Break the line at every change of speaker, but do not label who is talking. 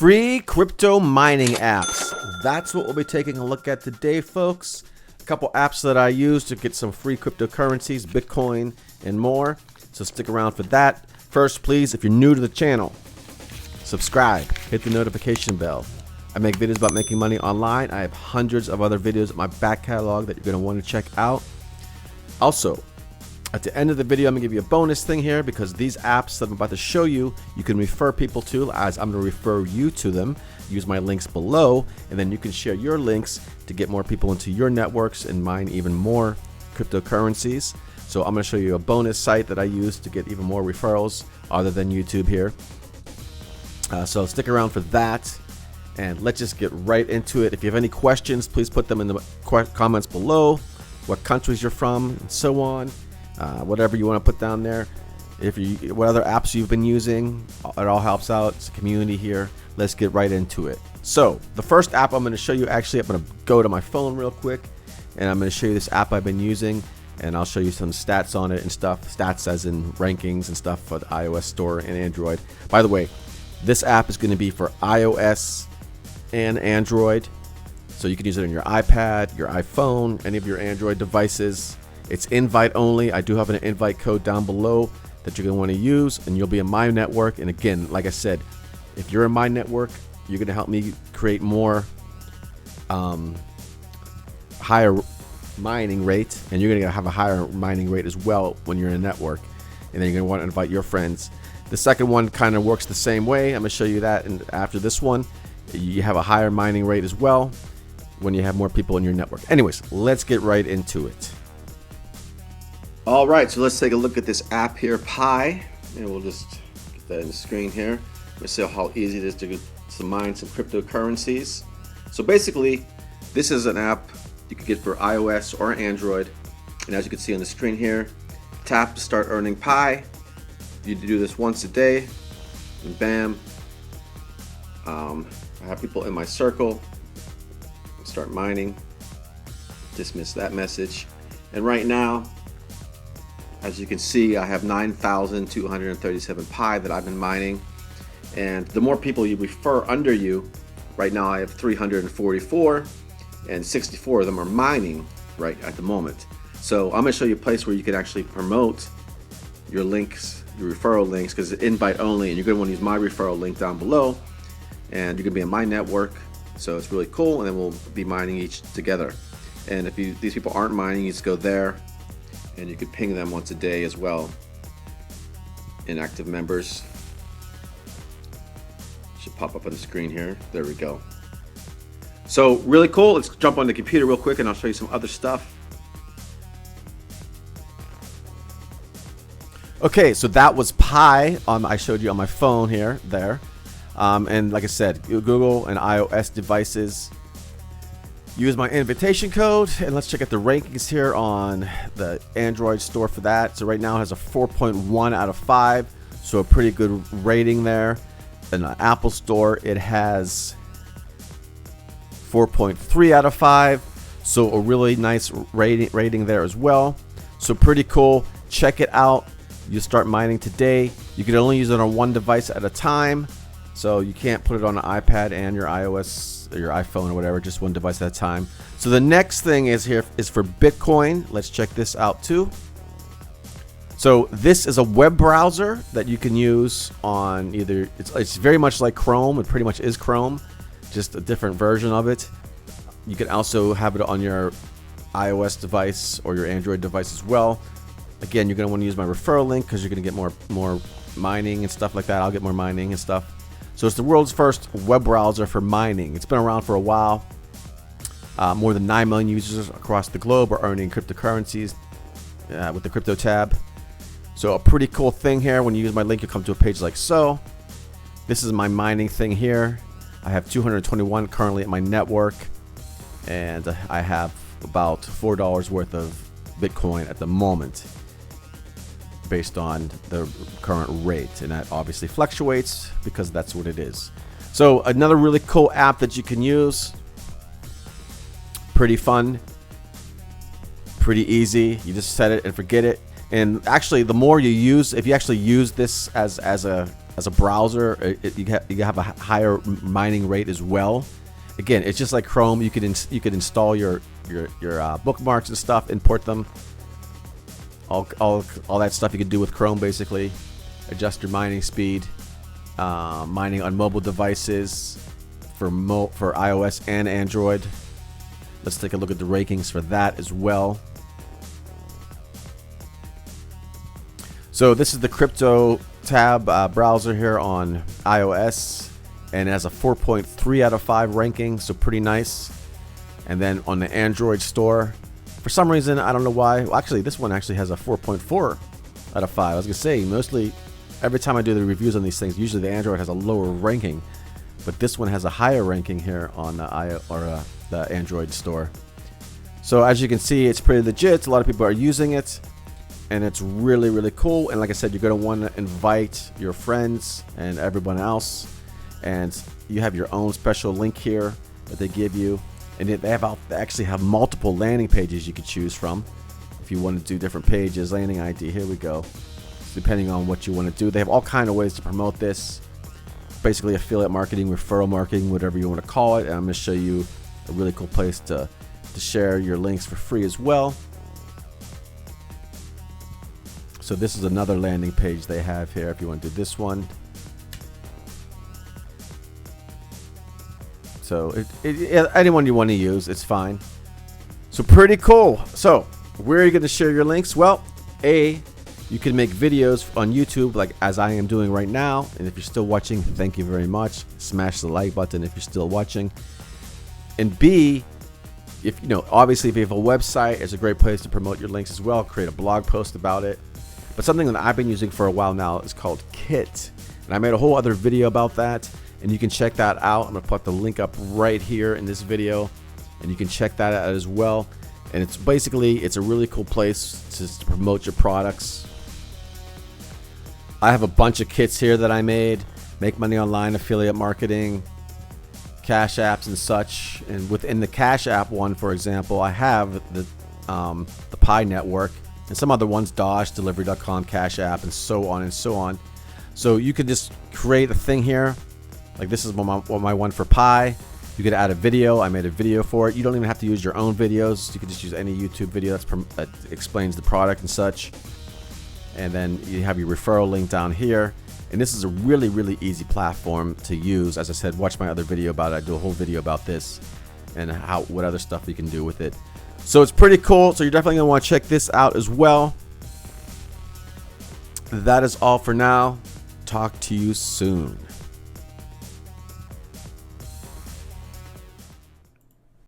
Free crypto mining apps. That's what we'll be taking a look at today, folks. A couple apps that I use to get some free cryptocurrencies, Bitcoin, and more. So stick around for that. First, please, if you're new to the channel, subscribe, hit the notification bell. I make videos about making money online. I have hundreds of other videos in my back catalog that you're going to want to check out. Also, at the end of the video, I'm going to give you a bonus thing here because these apps that I'm about to show you, you can refer people to, as I'm going to refer you to them. Use my links below, and then you can share your links to get more people into your networks and mine even more cryptocurrencies. So I'm going to show you a bonus site that I use to get even more referrals other than YouTube here. So stick around for that, and let's just get right into it. If you have any questions, please put them in the comments below. What countries you're from, and so on. Whatever you want to put down there. What other apps you've been using, it all helps out. It's a community here. Let's get right into it. So the first app I'm going to show you, actually I'm going to go to my phone real quick, and I'm going to show you this app I've been using, and I'll show you some stats on it and stuff. Stats as in rankings and stuff for the iOS store and Android. By the way, this app is going to be for iOS and Android, so you can use it on your iPad, your iPhone, any of your Android devices. It's invite only. I do have an invite code down below that you're going to want to use, and you'll be in my network. And again, like I said, if you're in my network, you're going to help me create more higher mining rate, and you're going to have a higher mining rate as well when you're in a network. And then you're going to want to invite your friends. The second one kind of works the same way. I'm going to show you that, and after this one, you have a higher mining rate as well when you have more people in your network. Anyways, let's get right into it. All right, so let's take a look at this app here, Pi, and we'll just get that in the screen here. Let's see how easy it is to mine some cryptocurrencies. So basically, this is an app you can get for iOS or Android, and as you can see on the screen here, tap to start earning Pi. You do this once a day, and bam, I have people in my circle. Start mining. Dismiss that message, and right now, as you can see, I have 9,237 Pi that I've been mining, and the more people you refer under you, right now I have 344, and 64 of them are mining right at the moment. So I'm going to show you a place where you can actually promote your links, your referral links, because it's invite only, and you're going to want to use my referral link down below, and you're going to be in my network, so it's really cool, and then we'll be mining each together. And if these people aren't mining, you just go there, and you could ping them once a day as well. Inactive members should pop up on the screen here. There we go. So really cool. Let's jump on the computer real quick and I'll show you some other stuff. Okay, so that was Pi. I showed you on my phone here, there. And like I said, Google and iOS devices. Use my invitation code, and let's check out the rankings here on the Android store for that. So right now it has a 4.1 out of 5, so a pretty good rating there. In the Apple store, it has 4.3 out of 5, so a really nice rating there as well. So pretty cool. Check it out. You start mining today. You can only use it on one device at a time, so you can't put it on an iPad and your iOS or your iPhone or whatever, just one device at a time. So the next thing is for Bitcoin. Let's check this out too. So this is a web browser that you can use on either, it's very much like Chrome. It pretty much is Chrome, just a different version of it. You can also have it on your iOS device or your Android device as well. Again, you're going to want to use my referral link because you're going to get more mining and stuff like that. I'll get more mining and stuff. So it's the world's first web browser for mining. It's been around for a while. More than 9 million users across the globe are earning cryptocurrencies with the CryptoTab. So a pretty cool thing here. When you use my link, you'll come to a page like so. This is my mining thing here. I have 221 currently in my network, and I have about $4 worth of Bitcoin at the moment, based on the current rate, and that obviously fluctuates because that's what it is. So another really cool app that you can use. Pretty fun, pretty easy. You just set it and forget it. And actually, the more you use, if you actually use this as a as a browser, you have a higher mining rate as well. Again, it's just like Chrome. You could install your bookmarks and stuff, import them. All that stuff you can do with Chrome, basically. Adjust your mining speed, mining on mobile devices for iOS and Android. Let's take a look at the rankings for that as well. So this is the CryptoTab browser here on iOS, and it has a 4.3 out of 5 ranking, so pretty nice. And then on the Android store, for some reason, I don't know why. Well, actually, this one actually has a 4.4 out of 5. I was gonna say, mostly every time I do the reviews on these things, usually the Android has a lower ranking, but this one has a higher ranking here on the Android store. So as you can see, it's pretty legit. A lot of people are using it, and it's really, really cool. And like I said, you're gonna want to invite your friends and everyone else, and you have your own special link here that they give you. And they actually have multiple landing pages you could choose from if you want to do different pages. Landing ID, here we go. Depending on what you want to do, they have all kind of ways to promote this. Basically, affiliate marketing, referral marketing, whatever you want to call it. And I'm going to show you a really cool place to share your links for free as well. So this is another landing page they have here if you want to do this one. So anyone you want to use, it's fine. So pretty cool. So where are you going to share your links? Well, you can make videos on YouTube like as I am doing right now. And if you're still watching, thank you very much. Smash the like button if you're still watching. And B, if obviously if you have a website, it's a great place to promote your links as well. Create a blog post about it. But something that I've been using for a while now is called Kit. And I made a whole other video about that. And you can check that out. I'm going to put the link up right here in this video, and you can check that out as well. And it's a really cool place to promote your products. I have a bunch of kits here that I made. Make money online, affiliate marketing, Cash Apps and such. And within the Cash App one, for example, I have the Pi network and some other ones, Dosh, Delivery.com, Cash App, and so on and so on. So you could just create a thing here. Like this is my one for Pi. You could add a video. I made a video for it. You don't even have to use your own videos. You could just use any YouTube video that explains the product and such. And then you have your referral link down here. And this is a really, really easy platform to use. As I said, watch my other video about it. I do a whole video about this and what other stuff you can do with it. So it's pretty cool. So you're definitely going to want to check this out as well. That is all for now. Talk to you soon.